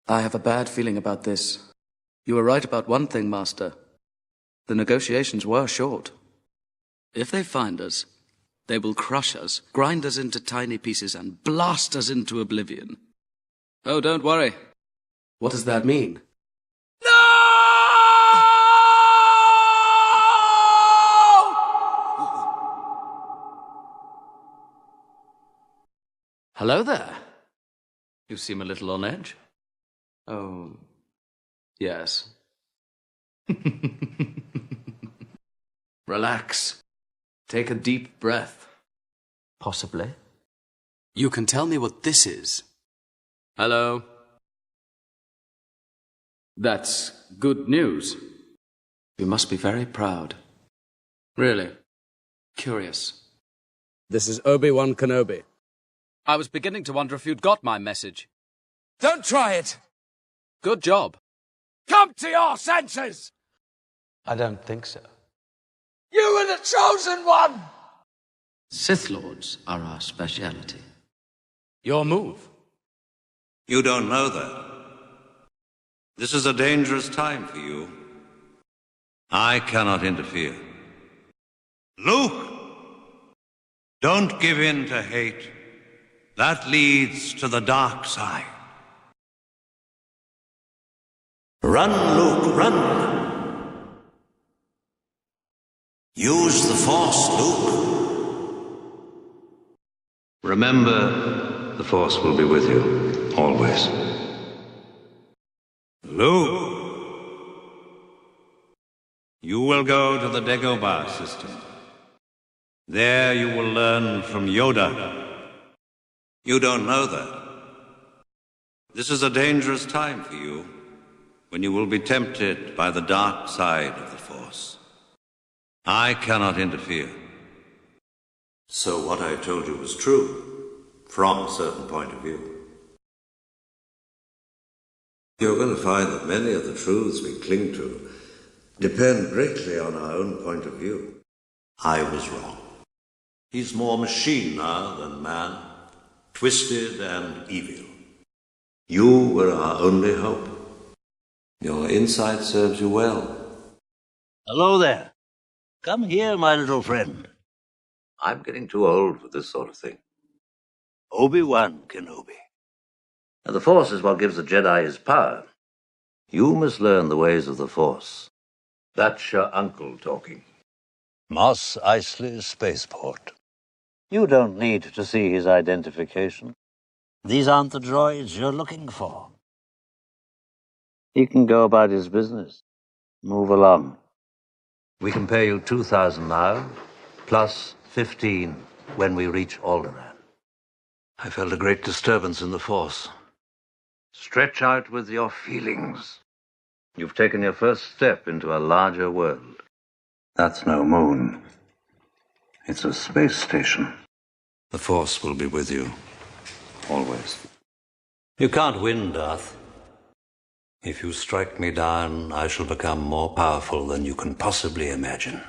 I have a bad feeling about this. You were right about one thing, Master. The negotiations were short. If they find us, they will crush us, grind us into tiny pieces, and blast us into oblivion. Oh, don't worry. What does that mean? No! Hello there. You seem a little on edge. Oh, yes. Relax. Take a deep breath. Possibly. You can tell me what this is. Hello. That's good news. You must be very proud. Really. Curious. This is Obi Wan Kenobi. I was beginning to wonder if you'd got my message. Don't try it! Good job. Come to your senses! I don't think so. You were the chosen one! Sith Lords are our speciality. Your move. You don't know that. This is a dangerous time for you. I cannot interfere. Luke! Don't give in to hate. That leads to the dark side. Run, Luke, run! Use the Force, Luke. Remember, the Force will be with you, always. Luke! You will go to the Dagobah system. There you will learn from Yoda. You don't know that. This is a dangerous time for you, when you will be tempted by the dark side of the Force. I cannot interfere. So what I told you was true, from a certain point of view. You're going to find that many of the truths we cling to depend greatly on our own point of view. I was wrong. He's more machine now than man, twisted and evil. You were our only hope. Your insight serves you well. Hello there. Come here, my little friend. I'm getting too old for this sort of thing. Obi Wan Kenobi. Now, the Force is what gives the Jedi his power. You must learn the ways of the Force. That's your uncle talking. Mos Eisley Spaceport. You don't need to see his identification. These aren't the droids you're looking for. He can go about his business. Move along. We can pay you 2,000 now, plus 15 when we reach Alderaan. I felt a great disturbance in the Force. Stretch out with your feelings. You've taken your first step into a larger world. That's no moon. It's a space station. The Force will be with you, always. You can't win, Darth. If you strike me down, I shall become more powerful than you can possibly imagine.